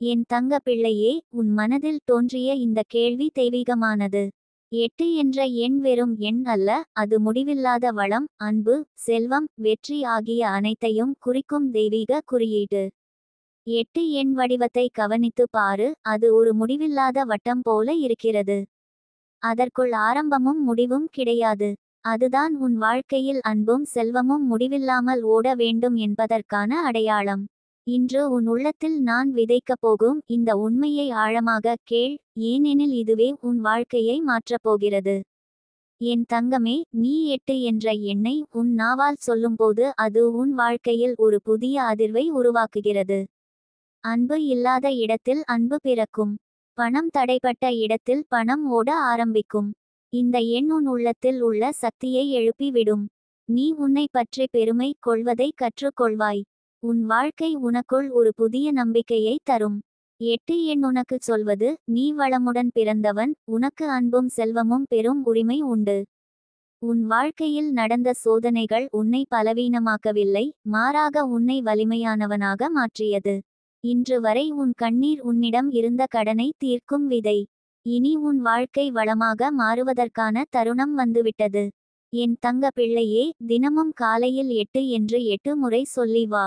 என் தங்க பிள்ளையே, உன் மனதில் தோன்றிய இந்த கேள்வி தெய்வீகமானது. 8 என்ற எண் வெறும் எண் அல்ல, அது முடிவில்லாத வளம், அன்பு, செல்வம், வெற்றி ஆகிய அனைத்தையும் குறிக்கும் தெய்வீக குறியீடு. 8 எண் வடிவத்தை கவனித்து பாரு, அது ஒரு முடிவில்லாத வட்டம் போல இருக்கிறது. அதற்குள் ஆரம்பமும் முடிவும் கிடையாது. அதுதான் உன் வாழ்க்கையில் அன்பும் செல்வமும் முடிவில்லாமல் ஓட வேண்டும் என்பதற்கான அடையாளம். இன்று உன் உள்ளத்தில் நான் விதைக்கப் போகும் இந்த உண்மையை ஆழமாக கேள், ஏனெனில் இதுவே உன் வாழ்க்கையை மாற்றப் போகிறது. என் தங்கமே, நீ 8 என்ற எண்ணை உன் நாவால் சொல்லும்போது அது உன் வாழ்க்கையில் ஒரு புதிய அதிர்வை உருவாக்குகிறது. அன்பு இல்லாத இடத்தில் அன்பு பிறக்கும். பணம் தடைப்பட்ட இடத்தில் பணம் ஓட ஆரம்பிக்கும். இந்த எண் உன் உள்ளத்தில் உள்ள சக்தியை எழுப்பி விடும். நீ உன்னை பற்றி பெருமை கொள்வதை கற்றுக்கொள்வாய். உன் வாழ்க்கை உனக்குள் ஒரு புதிய நம்பிக்கையை தரும். 8 எண் உனக்கு சொல்வது, நீ வளமுடன் பிறந்தவன், உனக்கு அன்பும் செல்வமும் பெரும் உரிமை உண்டு. உன் வாழ்க்கையில் நடந்த சோதனைகள் உன்னை பலவீனமாக்கவில்லை, மாறாக உன்னை வலிமையானவனாக மாற்றியது. இன்று வரை உன் கண்ணீர் உன்னிடம் இருந்த கடனை தீர்க்கும் விதை. இனி உன் வாழ்க்கை வளமாக மாறுவதற்கான தருணம் வந்துவிட்டது. என் தங்க பிள்ளையே, தினமும் காலையில் 8 என்று 8 முறை சொல்லி வா.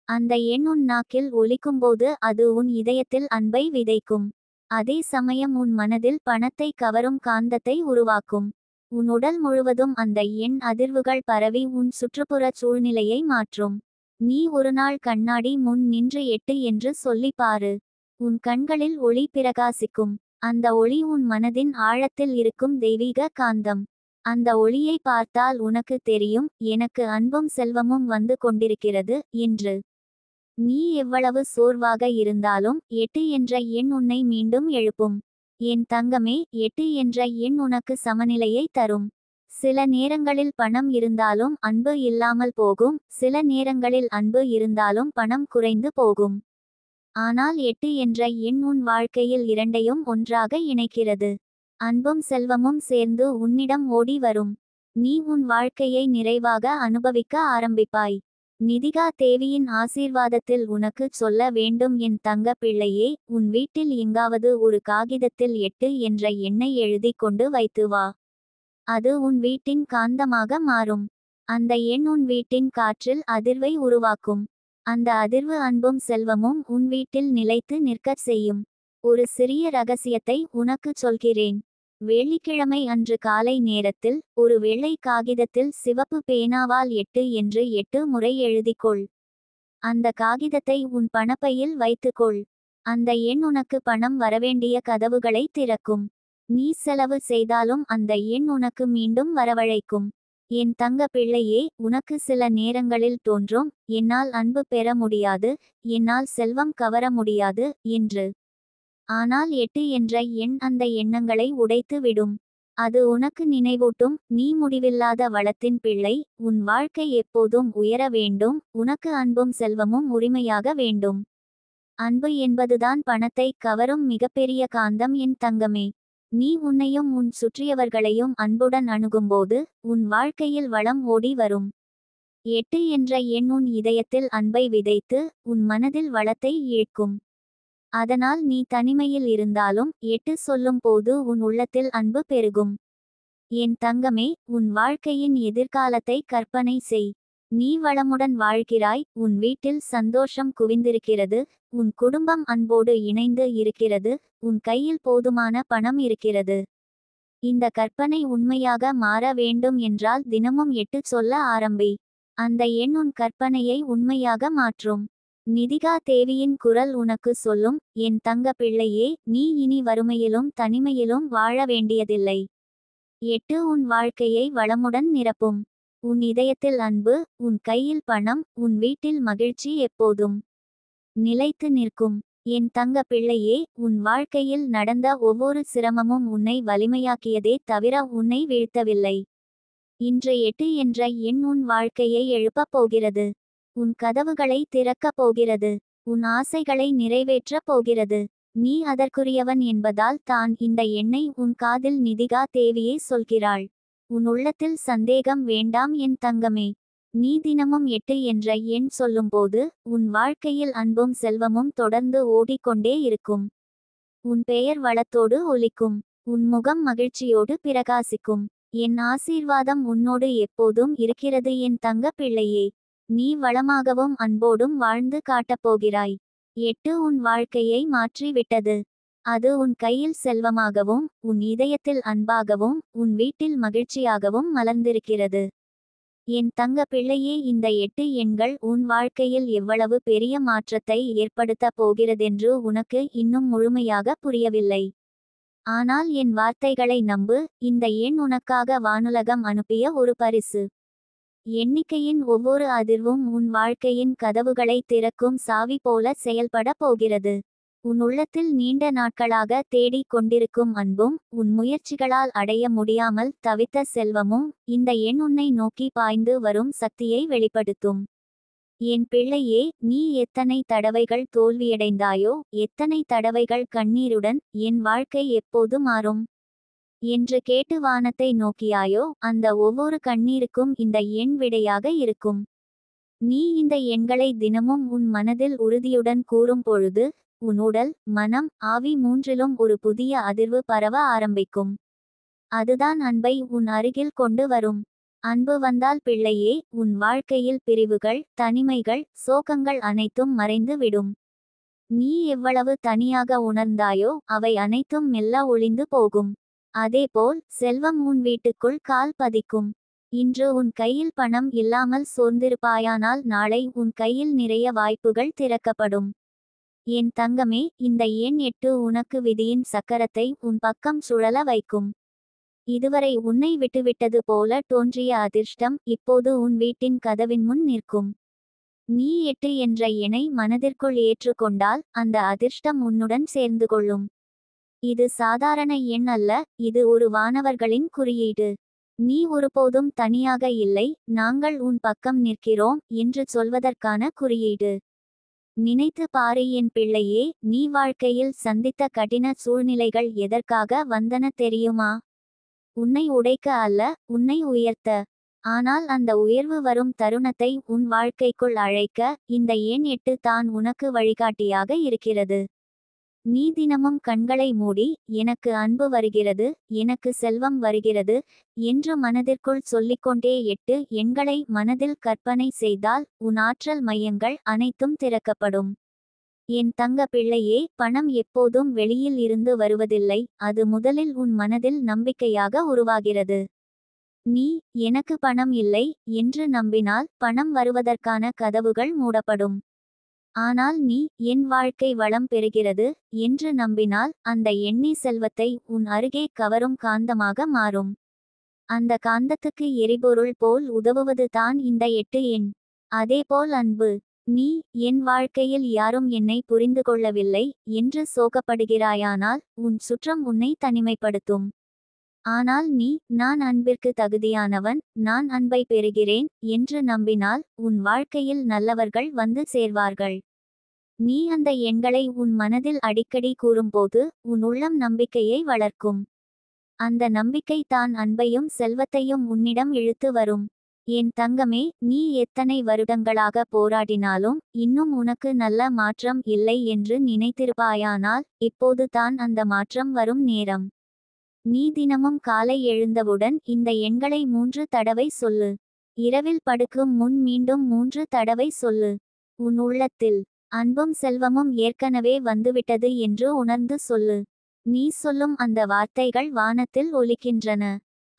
அந்த எண் உன் நாக்கில் ஒலிக்கும்போது அது உன் இதயத்தில் அன்பை விதைக்கும். அதே சமயம் உன் மனதில் பணத்தை கவரும் காந்தத்தை உருவாக்கும். உன் உடல் முழுவதும் அந்த எண் அதிர்வுகள் பரவி உன் சுற்றுப்புற சூழ்நிலையை மாற்றும். நீ ஒருநாள் கண்ணாடி முன் நின்று 8 என்று சொல்லி பாரு. உன் கண்களில் ஒளி பிரகாசிக்கும். அந்த ஒளி உன் மனதின் ஆழத்தில் இருக்கும் தெய்வீக காந்தம். அந்த ஒளியை பார்த்தால் உனக்கு தெரியும், எனக்கு அன்பும் செல்வமும் வந்து கொண்டிருக்கிறது என்று. நீ எவ்வளவு சோர்வாக இருந்தாலும் 8 என்ற எண் உன்னை மீண்டும் எழுப்பும். என் தங்கமே, 8 என்ற எண் உனக்கு சமநிலையை தரும். சில நேரங்களில் பணம் இருந்தாலும் அன்பு இல்லாமல் போகும், சில நேரங்களில் அன்பு இருந்தாலும் பணம் குறைந்து போகும். ஆனால் 8 என்ற எண் உன் வாழ்க்கையில் இரண்டையும் ஒன்றாக இணைக்கிறது. அன்பும் செல்வமும் சேர்ந்து உன்னிடம் ஓடி வரும். நீ உன் வாழ்க்கையை நிறைவாக அனுபவிக்க ஆரம்பிப்பாய். நிதிகா தேவியின் ஆசீர்வாதத்தில் உனக்கு சொல்ல வேண்டும் என் தங்க பிள்ளையே, உன் வீட்டில் எங்காவது ஒரு காகிதத்தில் 8 என்ற எண்ணை எழுதி கொண்டு வைத்து வா. அது உன் வீட்டின் காந்தமாக மாறும். அந்த எண் உன் வீட்டின் காற்றில் அதிர்வை உருவாக்கும். அந்த அதிர்வு அன்பும் செல்வமும் உன் வீட்டில் நிலைத்து நிற்கச் செய்யும். ஒரு சிறிய ரகசியத்தை உனக்கு சொல்கிறேன். வெள்ளிக்கிழமை அன்று காலை நேரத்தில் ஒரு வெள்ளை காகிதத்தில் சிவப்பு பேனாவால் 8 என்று 8 முறை எழுதிக்கொள். அந்த காகிதத்தை உன் பணப்பையில் வைத்துக்கொள். அந்த எண் உனக்கு பணம் வரவேண்டிய கதவுகளை திறக்கும். நீ செலவு செய்தாலும் அந்த எண் உனக்கு மீண்டும் வரவழைக்கும். என் தங்க பிள்ளையே, உனக்கு சில நேரங்களில் தோன்றும், என்னால் அன்பு பெற முடியாது, என்னால் செல்வம் கவர முடியாது என்று. ஆனால் 8 என்ற எண் அந்த எண்ணங்களை உடைத்து விடும். அது உனக்கு நினைவூட்டும், நீ முடிவில்லாத வளத்தின் பிள்ளை, உன் வாழ்க்கை எப்போதும் உயர வேண்டும், உனக்கு அன்பும் செல்வமும் உரிமையாக வேண்டும். அன்பு என்பதுதான் பணத்தை கவரும் மிகப்பெரிய காந்தம் என் தங்கமே. நீ உன்னையும் உன் சுற்றியவர்களையும் அன்புடன் அணுகும்போது உன் வாழ்க்கையில் வளம் ஓடி வரும். 8 என்ற எண் உன் இதயத்தில் அன்பை விதைத்து உன் மனதில் வளத்தை ஈர்க்கும். அதனால் நீ தனிமையில் இருந்தாலும் 8 சொல்லும் போது உன் உள்ளத்தில் அன்பு பெருகும். என் தங்கமே, உன் வாழ்க்கையின் எதிர்காலத்தை கற்பனை செய். நீ வளமுடன் வாழ்கிறாய், உன் வீட்டில் சந்தோஷம் குவிந்திருக்கிறது, உன் குடும்பம் அன்போடு இணைந்து இருக்கிறது, உன் கையில் போதுமான பணம் இருக்கிறது. இந்த கற்பனை உண்மையாக மாற வேண்டும் என்றால் தினமும் 8 சொல்ல ஆரம்பி. அந்த எண் உன் கற்பனையை உண்மையாக மாற்றும். நிதிகா தேவியின் குரல் உனக்கு சொல்லும், என் தங்க பிள்ளையே, நீ இனி வறுமையிலும் தனிமையிலும் வாழ வேண்டியதில்லை. 8 உன் வாழ்க்கையை வளமுடன் நிரப்பும். உன் இதயத்தில் அன்பு, உன் கையில் பணம், உன் வீட்டில் மகிழ்ச்சி எப்போதும் நிலைத்து நிற்கும். என் தங்க பிள்ளையே, உன் வாழ்க்கையில் நடந்த ஒவ்வொரு சிரமமும் உன்னை வலிமையாக்கியதே தவிர உன்னை வீழ்த்தவில்லை. இன்று 8 என்ற எண் உன் வாழ்க்கையை எழுப்பப் போகிறது. உன் கதவுகளை திறக்கப் போகிறது. உன் ஆசைகளை நிறைவேற்றப் போகிறது. நீ அதற்குரியவன் என்பதால் தான் இந்த எண்ணை உன் காதில் நிதிகா தேவியே சொல்கிறாள். உன் உள்ளத்தில் சந்தேகம் வேண்டாம் என் தங்கமே. நீ தினமும் 8 என்ற எண் சொல்லும்போது உன் வாழ்க்கையில் அன்பும் செல்வமும் தொடர்ந்து ஓடிக்கொண்டே இருக்கும். உன் பெயர் வளத்தோடு ஒலிக்கும். உன் முகம் மகிழ்ச்சியோடு பிரகாசிக்கும். என் ஆசீர்வாதம் உன்னோடு எப்போதும் இருக்கிறது என் தங்க பிள்ளையே. நீ வளமாகவும் அன்போடும் வாழ்ந்து காட்டப்போகிறாய். 8 உன் வாழ்க்கையை மாற்றி விட்டது. அது உன் கையில் செல்வமாகவும் உன் இதயத்தில் அன்பாகவும் உன் வீட்டில் மகிழ்ச்சியாகவும் மலர்ந்திருக்கிறது. என் தங்க பிள்ளையே, இந்த 8 எண்கள் உன் வாழ்க்கையில் எவ்வளவு பெரிய மாற்றத்தை ஏற்படுத்தப் போகிறதென்று உனக்கு இன்னும் முழுமையாக புரியவில்லை. ஆனால் என் வார்த்தைகளை நம்பு. இந்த எண் உனக்காக வானுலகம் அனுப்பிய ஒரு பரிசு. எண்ணிக்கையின் ஒவ்வொரு அதிர்வும் உன் வாழ்க்கையின் கதவுகளை திறக்கும் சாவி போல செயல்பட போகிறது. உன் உள்ளத்தில் நீண்ட நாட்களாக தேடிக் கொண்டிருக்கும் அன்பும் உன் முயற்சிகளால் அடைய முடியாமல் தவித்த செல்வமும் இந்த எண் உன்னை நோக்கி பாய்ந்து வரும் சக்தியை வெளிப்படுத்தும். என் பிள்ளையே, நீ எத்தனை தடவைகள் தோல்வியடைந்தாயோ, எத்தனை தடவைகள் கண்ணீருடன் என் வாழ்க்கை எப்போது மாறும் என்று கேட்டு வானத்தை நோக்கியாயோ, அந்த ஒவ்வொரு கண்ணீருக்கும் இந்த எண் விடையாக இருக்கும். நீ இந்த எண்களை தினமும் உன் மனதில் உறுதியுடன் கூறும் பொழுது உன் உடல், மனம், ஆவி மூன்றிலும் ஒரு புதிய அதிர்வு பரவ ஆரம்பிக்கும். அதுதான் அன்பை உன் அருகில் கொண்டு வரும். அன்பு வந்தால் பிள்ளையே, உன் வாழ்க்கையில் பிரிவுகள், தனிமைகள், சோகங்கள் அனைத்தும் மறைந்து விடும். நீ எவ்வளவு தனியாக உணர்ந்தாயோ அவை அனைத்தும் மெல்ல ஒளிந்து போகும். அதேபோல் செல்வம் உன் வீட்டுக்குள் கால் பதிக்கும். இன்று உன் கையில் பணம் இல்லாமல் சோர்ந்திருப்பாயானால் நாளை உன் கையில் நிறைய வாய்ப்புகள் திறக்கப்படும். என் தங்கமே, இந்த எண் 8 உனக்கு விதியின் சக்கரத்தை உன் பக்கம் சுழல வைக்கும். இதுவரை உன்னை விட்டுவிட்டது போல தோன்றிய அதிர்ஷ்டம் இப்போது உன் வீட்டின் கதவின் முன் நிற்கும். நீ 8 என்ற எண்ணை மனதிற்குள் ஏற்றுக்கொண்டால் அந்த அதிர்ஷ்டம் உன்னுடன் சேர்ந்து கொள்ளும். இது சாதாரண எண் அல்ல, இது ஒரு வானவர்களின் குறியீடு. நீ ஒருபோதும் தனியாக இல்லை, நாங்கள் உன் பக்கம் நிற்கிறோம் என்று சொல்வதற்கான குறியீடு. நினைத்து பாரு என் பிள்ளையே, நீ வாழ்க்கையில் சந்தித்த கடின சூழ்நிலைகள் எதற்காக வந்தன தெரியுமா? உன்னை உடைக்க அல்ல, உன்னை உயர்த்த. ஆனால் அந்த உயர்வு வரும் தருணத்தை உன் வாழ்க்கைக்குள் அழைக்க இந்த எண் 8 தான் உனக்கு வழிகாட்டியாக இருக்கிறது. நீ தினமும் கண்களை மூடி, எனக்கு அன்பு வருகிறது, எனக்கு செல்வம் வருகிறது என்று மனதிற்குள் சொல்லிக்கொண்டே 8 எண்களை மனதில் கற்பனை செய்தால் உன் ஆற்றல் மையங்கள் அனைத்தும் திறக்கப்படும். என் தங்க பிள்ளையே, பணம் எப்போதும் வெளியில் இருந்து வருவதில்லை, அது முதலில் உன் மனதில் நம்பிக்கையாக உருவாகிறது. நீ எனக்கு பணம் இல்லை என்று நம்பினால் பணம் வருவதற்கான கதவுகள் மூடப்படும். ஆனால் நீ என் வாழ்க்கை வளம் பெறுகிறது என்று நம்பினால் அந்த எண்ணி செல்வத்தை உன் அருகே கவரும் காந்தமாக மாறும். அந்த காந்தத்துக்கு எரிபொருள் போல் உதவுவது தான் இந்த 8 எண். அதேபோல் அன்பு. நீ என் வாழ்க்கையில் யாரும் என்னை புரிந்து கொள்ளவில்லை என்று சோகப்படுகிறாயானால் உன் சுற்றம் உன்னை தனிமைப்படுத்தும். ஆனால் நீ நான் அன்பிற்கு தகுதியானவன், நான் அன்பை பெறுகிறேன் என்று நம்பினால் உன் வாழ்க்கையில் நல்லவர்கள் வந்து சேர்வார்கள். நீ அந்த எண்களை உன் மனதில் அடிக்கடி கூறும்போது உன் உள்ளம் நம்பிக்கையை வளர்க்கும். அந்த நம்பிக்கை தான் அன்பையும் செல்வத்தையும் உன்னிடம் இழுத்து வரும். என் தங்கமே, நீ எத்தனை வருடங்களாக போராடினாலும் இன்னும் உனக்கு நல்ல மாற்றம் இல்லை என்று நினைத்திருப்பாயானால் இப்போது தான் அந்த மாற்றம் வரும் நேரம். நீ தினமும் காலை எழுந்தவுடன் இந்த எண்களை 3 தடவை சொல்லு. இரவில் படுக்கும் முன் மீண்டும் 3 தடவை சொல்லு. உன் உள்ளத்தில் அன்பும் செல்வமும் ஏற்கனவே வந்துவிட்டது என்று உணர்ந்து சொல்லு. நீ சொல்லும் அந்த வார்த்தைகள் வானத்தில் ஒலிக்கின்றன.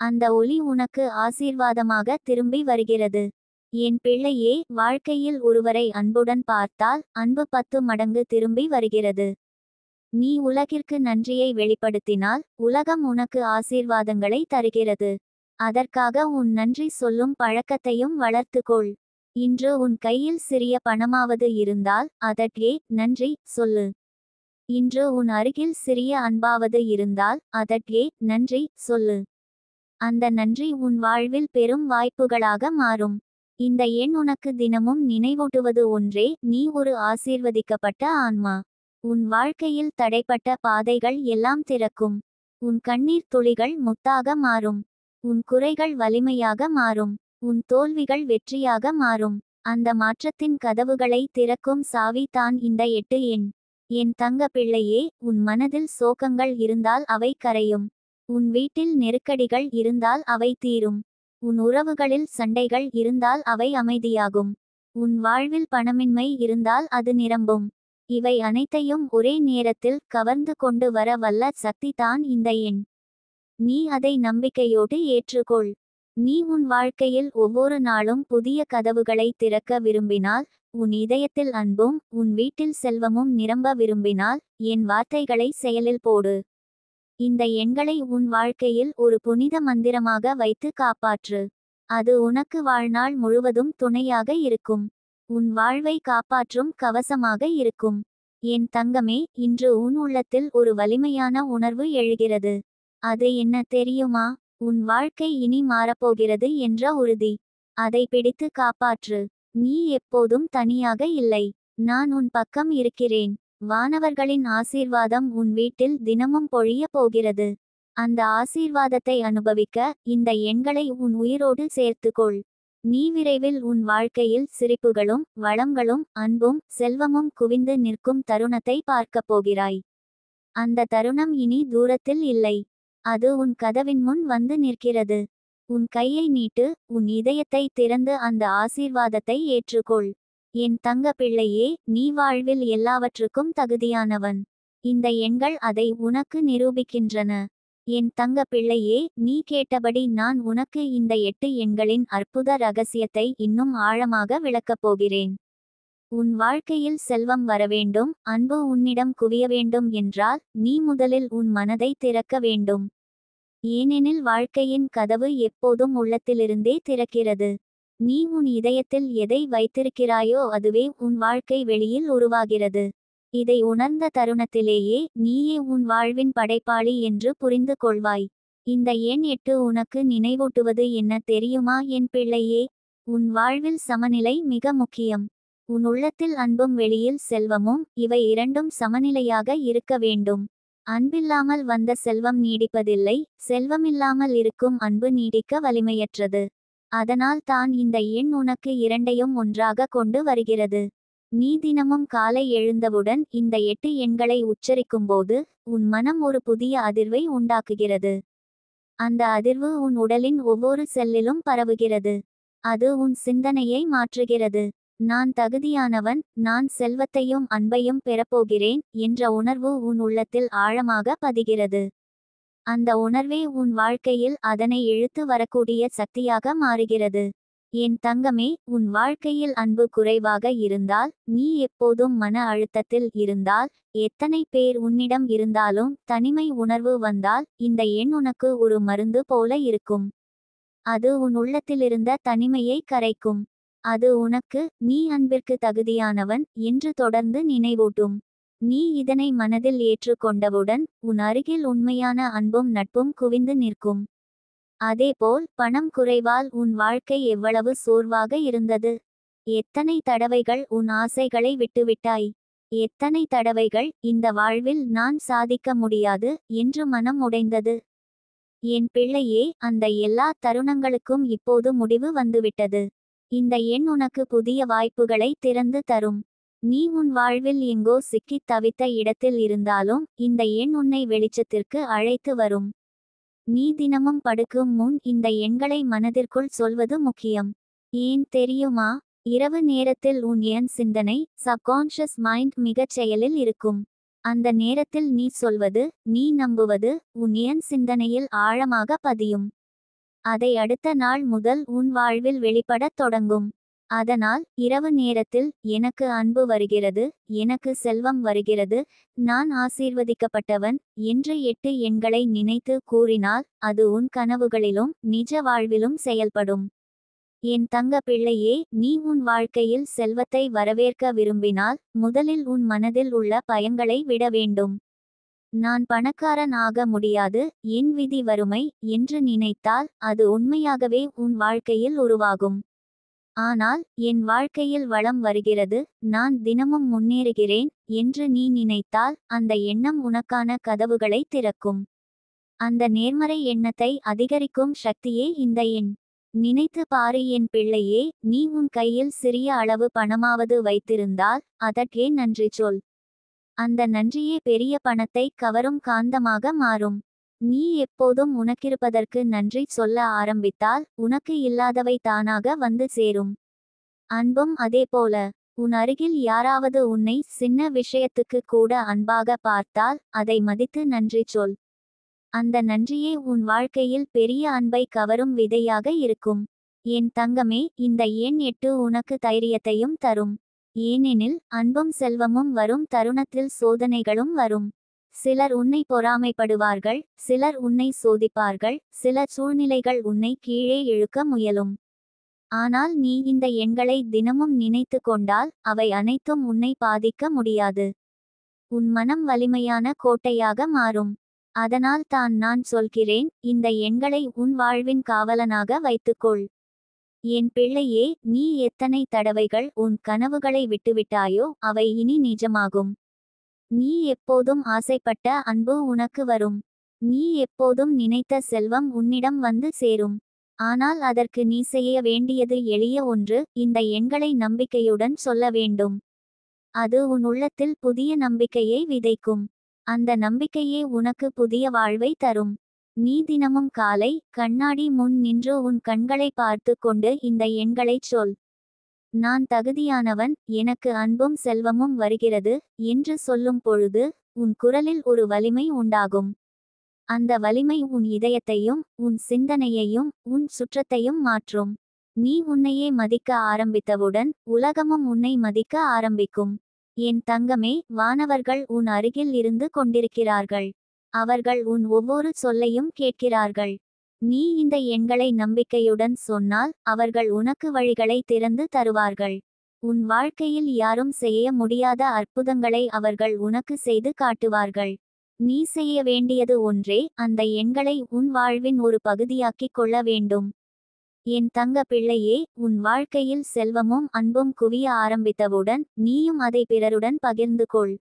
அந்த ஒலி உனக்கு ஆசீர்வாதமாக திரும்பி வருகிறது. என் பிள்ளையே, வாழ்க்கையில் ஒருவரை அன்புடன் பார்த்தால் அன்பு 10 மடங்கு திரும்பி வருகிறது. நீ உலகிற்கு நன்றியை வெளிப்படுத்தினால் உலகம் உனக்கு ஆசீர்வாதங்களை தருகிறது. அதற்காக உன் நன்றி சொல்லும் பழக்கத்தையும் வளர்த்துக்கொள். இன்று உன் கையில் சிறிய பணமாவது இருந்தால் அதற்கே நன்றி சொல்லு. இன்று உன் அருகில் சிறிய அன்பாவது இருந்தால் அதற்கே நன்றி சொல்லு. அந்த நன்றி உன் வாழ்வில் பெரும் வாய்ப்புகளாக மாறும். இந்த எண் உனக்கு தினமும் நினைவூட்டுவது ஒன்றே, நீ ஒரு ஆசீர்வதிக்கப்பட்ட ஆன்மா. உன் வாழ்க்கையில் தடைப்பட்ட பாதைகள் எல்லாம் திறக்கும். உன் கண்ணீர் துளிகள் முத்தாக மாறும். உன் குறைகள் வலிமையாக மாறும். உன் தோல்விகள் வெற்றியாக மாறும். அந்த மாற்றத்தின் கதவுகளை திறக்கும் சாவி தான் இந்த 8 எண். என் தங்க பிள்ளையே, உன் மனதில் சோகங்கள் இருந்தால் அவை கரையும். உன் வீட்டில் நெருக்கடிகள் இருந்தால் அவை தீரும். உன் உறவுகளில் சண்டைகள் இருந்தால் அவை அமைதியாகும். உன் வாழ்வில் பணமின்மை இருந்தால் அது நிரம்பும். இவை அனைத்தையும் ஒரே நேரத்தில் கவர்ந்து கொண்டு வர வல்ல சக்தி தான் இந்த எண். நீ அதை நம்பிக்கையோடு ஏற்றுக்கொள். நீ உன் வாழ்க்கையில் ஒவ்வொரு நாளும் புதிய கதவுகளை திறக்க விரும்பினால், உன் இதயத்தில் அன்பும் உன் வீட்டில் செல்வமும் நிரம்ப விரும்பினால், என் வார்த்தைகளை செயலில் போடு. இந்த எண்களை உன் வாழ்க்கையில் ஒரு புனித மந்திரமாக வைத்து காப்பாற்று. அது உனக்கு வாழ்நாள் முழுவதும் துணையாக இருக்கும். உன் வாழ்வை காப்பாற்றும் கவசமாக இருக்கும். என் தங்கமே, இன்று உன் உள்ளத்தில் ஒரு வலிமையான உணர்வு எழுகிறது. அது என்ன தெரியுமா? உன் வாழ்க்கை இனி மாறப்போகிறது என்ற உறுதி. அதை பிடித்து காப்பாற்று. நீ எப்போதும் தனியாக இல்லை. நான் உன் பக்கம் இருக்கிறேன். வானவர்களின் ஆசீர்வாதம் உன் வீட்டில் தினமும் பொழிய போகிறது. அந்த ஆசீர்வாதத்தை அனுபவிக்க இந்த எண்களை உன் உயிரோடு சேர்த்துக்கொள். நீ விரைவில் உன் வாழ்க்கையில் சிரிப்புகளும் வளங்களும் அன்பும் செல்வமும் குவிந்து நிற்கும் தருணத்தை பார்க்கப் போகிறாய். அந்த தருணம் இனி தூரத்தில் இல்லை. அது உன் கதவின் முன் வந்து நிற்கிறது. உன் கையை நீட்டு, உன் இதயத்தை திறந்து அந்த ஆசீர்வாதத்தை ஏற்றுக்கொள். என் தங்க பிள்ளையே, நீ வாழ்வில் எல்லாவற்றுக்கும் தகுதியானவன். இந்த எண்கள் அதை உனக்கு நிரூபிக்கின்றன. என் தங்க பிள்ளையே, நீ கேட்டபடி நான் உனக்கு இந்த 8 எண்களின் அற்புத ரகசியத்தை இன்னும் ஆழமாக விளக்கப் போகிறேன். உன் வாழ்க்கையில் செல்வம் வரவேண்டும், அன்பு உன்னிடம் குவிய வேண்டும் என்றால், நீ முதலில் உன் மனதை திறக்க வேண்டும். ஏனெனில் வாழ்க்கையின் கதவு எப்போதும் உள்ளத்திலிருந்தே திறக்கிறது. நீ உன் இதயத்தில் எதை வைத்திருக்கிறாயோ அதுவே உன் வாழ்க்கை வெளியில் உருவாகிறது. இதை உணர்ந்த தருணத்திலேயே நீயே உன் வாழ்வின் படைப்பாளி என்று புரிந்து கொள்வாய். இந்த எண் 8 உனக்கு நினைவூட்டுவது என்ன தெரியுமா என் பிள்ளையே? உன் வாழ்வில் சமநிலை மிக முக்கியம். உன் உள்ளத்தில் அன்பும் வெளியில் செல்வமும், இவை இரண்டும் சமநிலையாக இருக்க வேண்டும். அன்பில்லாமல் வந்த செல்வம் நீடிப்பதில்லை, செல்வமில்லாமல் இருக்கும் அன்பு நீடிக்க வலிமையற்றது. அதனால் தான் இந்த எண் உனக்கு இரண்டையும் ஒன்றாக கொண்டு வருகிறது. நீ தினமும் காலை எழுந்தவுடன் இந்த 8 எண்களை உச்சரிக்கும்போது உன் மனம் ஒரு புதிய அதிர்வை உண்டாக்குகிறது. அந்த அதிர்வு உன் உடலின் ஒவ்வொரு செல்லிலும் பரவுகிறது. அது உன் சிந்தனையை மாற்றுகிறது. நான் தகுதியானவன், நான் செல்வத்தையும் அன்பையும் பெறப்போகிறேன் என்ற உணர்வு உன் உள்ளத்தில் ஆழமாக பதிகிறது. அந்த உணர்வே உன் வாழ்க்கையில் அதனை இழுத்து வரக்கூடிய சக்தியாக மாறுகிறது. என் தங்கமே, உன் வாழ்க்கையில் அன்பு குறைவாக இருந்தால், நீ எப்போதும் மன அழுத்தத்தில் இருந்தால், எத்தனை பேர் உன்னிடம் இருந்தாலும் தனிமை உணர்வு வந்தால், இந்த எண் உனக்கு ஒரு மருந்து போல இருக்கும். அது உன் உள்ளத்திலிருந்த தனிமையை கரைக்கும். அது உனக்கு நீ அன்பிற்கு தகுதியானவன் என்று தொடர்ந்து நினைவூட்டும். நீ இதனை மனதில் ஏற்றுக்கொண்டவுடன் உன் அருகில் உண்மையான அன்பும் நட்பும் குவிந்து நிற்கும். அதேபோல் பணம் குறைவால் உன் வாழ்க்கை எவ்வளவு சோர்வாக இருந்தது. எத்தனை தடவைகள் உன் ஆசைகளை விட்டுவிட்டாய். எத்தனை தடவைகள் இந்த வாழ்வில் நான் சாதிக்க முடியாது என்று மனம் உடைந்தது. என் பிள்ளையே, அந்த எல்லா தருணங்களுக்கும் இப்போது முடிவு வந்துவிட்டது. இந்த எண் உனக்கு புதிய வாய்ப்புகளை திறந்து தரும். நீ உன் வாழ்வில் எங்கோ சிக்கித் தவித்த இடத்தில் இருந்தாலும் இந்த எண் உன்னை வெளிச்சத்திற்கு அழைத்து வரும். நீ தினமும் படுக்கும் முன் இந்த எண்களை மனதிற்குள் சொல்வது முக்கியம். ஏன் தெரியுமா? இரவு நேரத்தில் உன் எண் சிந்தனை, சப்கான்ஷியஸ் மைண்ட் மிகச் செயலில் இருக்கும். அந்த நேரத்தில் நீ சொல்வது, நீ நம்புவது உன் எண் சிந்தனையில் ஆழமாக பதியும். அதை அடுத்த நாள் முதல் உன் வாழ்வில் வெளிப்படத் தொடங்கும். அதனால் இரவு நேரத்தில் எனக்கு அன்பு வருகிறது, எனக்கு செல்வம் வருகிறது, நான் ஆசீர்வதிக்கப்பட்டவன் என்று 8 எண்களை நினைத்து கூறினால் அது உன் கனவுகளிலும் நிஜ வாழ்விலும் செயல்படும். என் தங்க பிள்ளையே, நீ உன் வாழ்க்கையில் செல்வத்தை வரவேற்க விரும்பினால் முதலில் உன் மனதில் உள்ள பயங்களை விட வேண்டும். நான் பணக்காரன் ஆக முடியாது, என் விதி வறுமை என்று நினைத்தால் அது உண்மையாகவே உன் வாழ்க்கையில் உருவாகும். ஆனால் என் வாழ்க்கையில் வளம் வருகிறது, நான் தினமும் முன்னேறுகிறேன் என்று நீ நினைத்தால் அந்த எண்ணம் உனக்கான கதவுகளை திறக்கும். அந்த நேர்மறை எண்ணத்தை அதிகரிக்கும் சக்தியே இந்த எண். நினைத்து பாரு என் பிள்ளையே, நீ உன் கையில் சிறிய அளவு பணமாவது வைத்திருந்தால் அதற்கே நன்றி சொல். அந்த நன்றியே பெரிய பணத்தை கவரும் காந்தமாக மாறும். நீ எப்போதும் உனக்கிருப்பதற்கு நன்றி சொல்ல ஆரம்பித்தால் உனக்கு இல்லாதவை தானாக வந்து சேரும். அன்பும் அதேபோல. உன் அருகில் யாராவது உன்னை சின்ன விஷயத்துக்கு கூட அன்பாக பார்த்தால் அதை மதித்து நன்றி சொல். அந்த நன்றியே உன் வாழ்க்கையில் பெரிய அன்பை கவரும் விதையாக இருக்கும். என் தங்கமே, இந்த எண் 8 உனக்கு தைரியத்தையும் தரும். ஏனெனில் அன்பும் செல்வமும் வரும் தருணத்தில் சோதனைகளும் வரும். சிலர் உன்னை பொறாமைப்படுவார்கள், சிலர் உன்னை சோதிப்பார்கள், சில சூழ்நிலைகள் உன்னை கீழே இழுக்க முயலும். ஆனால் நீ இந்த எண்களை தினமும் நினைத்து கொண்டால் அவை அனைத்தும் உன்னை பாதிக்க முடியாது. உன் மனம் வலிமையான கோட்டையாக மாறும். அதனால் தான் நான் சொல்கிறேன், இந்த எண்களை உன் வாழ்வின் காவலனாக வைத்துக்கொள். என் பிள்ளையே, நீ எத்தனை தடவைகள் உன் கனவுகளை விட்டுவிட்டாயோ அவை இனி நிஜமாகும். நீ எப்போதும் ஆசைப்பட்ட அன்பு உனக்கு வரும். நீ எப்போதும் நினைத்த செல்வம் உன்னிடம் வந்து சேரும். ஆனால் அதற்கு நீ செய்ய வேண்டியது எளிய ஒன்று, இந்த எண்களை நம்பிக்கையுடன் சொல்ல வேண்டும். அது உன் உள்ளத்தில் புதிய நம்பிக்கையை விதைக்கும். அந்த நம்பிக்கையே உனக்கு புதிய வாழ்வை தரும். நீ தினமும் காலை கண்ணாடி முன் நின்று உன் கண்களை பார்த்து கொண்டு இந்த எண்களைச் சொல். நான் தகுதியானவன், எனக்கு அன்பும் செல்வமும் வருகிறது என்று சொல்லும் பொழுது உன் குரலில் ஒரு வலிமை உண்டாகும். அந்த வலிமை உன் இதயத்தையும் உன் சிந்தனையையும் உன் சுற்றத்தையும் மாற்றும். நீ உன்னையே மதிக்க ஆரம்பித்தவுடன் உலகமும் உன்னை மதிக்க ஆரம்பிக்கும். என் தங்கமே, வானவர்கள் உன் அருகில் இருந்து கொண்டிருக்கிறார்கள். அவர்கள் உன் ஒவ்வொரு சொல்லையும் கேட்கிறார்கள். நீ இந்த எண்களை நம்பிக்கையுடன் சொன்னால் அவர்கள் உனக்கு வழிகளை திறந்து தருவார்கள். உன் வாழ்க்கையில் யாரும் செய்ய முடியாத அற்புதங்களை அவர்கள் உனக்கு செய்து காட்டுவார்கள். நீ செய்ய வேண்டியது ஒன்றே, அந்த எண்களை உன் வாழ்வின் ஒரு பகுதியாக்கிக் கொள்ள வேண்டும். என் தங்க பிள்ளையே, உன் வாழ்க்கையில் செல்வமும் அன்பும் குவிய ஆரம்பித்தவுடன் நீயும் அதை பிறருடன் பகிர்ந்து கொள்.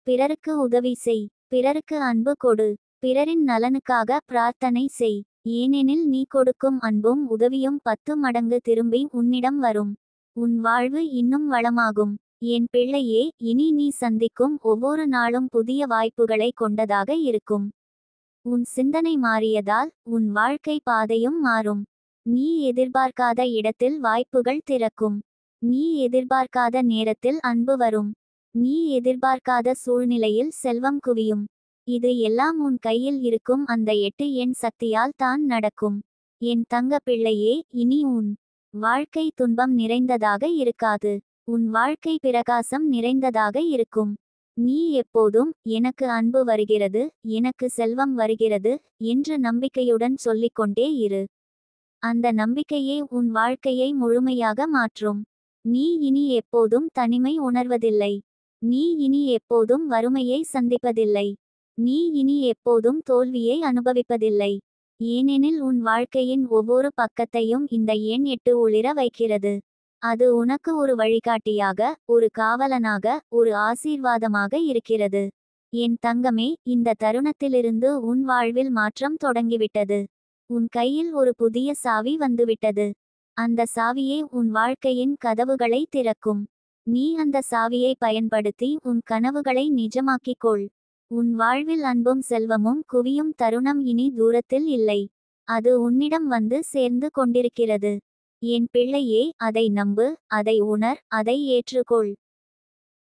பிறருக்கு உதவி செய், பிறருக்கு அன்பு கொடு, பிறரின் நலனுக்காக பிரார்த்தனை செய். ஏனெனில் நீ கொடுக்கும் அன்பும் உதவியும் 10 மடங்கு திரும்பி உன்னிடம் வரும். உன் வாழ்வு இன்னும் வளமாகும். என் பிள்ளையே, இனி நீ சந்திக்கும் ஒவ்வொரு நாளும் புதிய வாய்ப்புகளை கொண்டதாக இருக்கும். உன் சிந்தனை மாறியதால் உன் வாழ்க்கை பாதையும் மாறும். நீ எதிர்பார்க்காத இடத்தில் வாய்ப்புகள் திறக்கும். நீ எதிர்பார்க்காத நேரத்தில் அன்பு வரும். நீ எதிர்பார்க்காத சூழ்நிலையில் செல்வம் குவியும். இது எல்லாம் உன் கையில் இருக்கும் அந்த 8 எண் சக்தியால் தான் நடக்கும். என் தங்க பிள்ளையே, இனி உன் வாழ்க்கை துன்பம் நிறைந்ததாக இருக்காது. உன் வாழ்க்கை பிரகாசம் நிறைந்ததாக இருக்கும். நீ எப்போதும் எனக்கு அன்பு வருகிறது, எனக்கு செல்வம் வருகிறது என்று நம்பிக்கையுடன் சொல்லிக்கொண்டே இரு. அந்த நம்பிக்கையே உன் வாழ்க்கையை முழுமையாக மாற்றும். நீ இனி எப்போதும் தனிமை உணர்வதில்லை. நீ இனி எப்போதும் வறுமையை சந்திப்பதில்லை. நீ இனி எப்போதும் தோல்வியை அனுபவிப்பதில்லை. ஏனெனில் உன் வாழ்க்கையின் ஒவ்வொரு பக்கத்தையும் இந்த எண் 8 ஒளிர வைக்கிறது. அது உனக்கு ஒரு வழிகாட்டியாக, ஒரு காவலனாக, ஒரு ஆசீர்வாதமாக இருக்கிறது. என் தங்கமே, இந்த தருணத்திலிருந்து உன் வாழ்வில் மாற்றம் தொடங்கிவிட்டது. உன் கையில் ஒரு புதிய சாவி வந்துவிட்டது. அந்த சாவியே உன் வாழ்க்கையின் கதவுகளை திறக்கும். நீ அந்த சாவியை பயன்படுத்தி உன் கனவுகளை நிஜமாக்கிக் கொள். உன் வாழ்வில் அன்பும் செல்வமும் குவியும் தருணம் இனி தூரத்தில் இல்லை. அது உன்னிடம் வந்து சேர்ந்து கொண்டிருக்கிறது. என் பிள்ளையே, அதை நம்பு, அதை உணர், அதை ஏற்றுக்கொள்.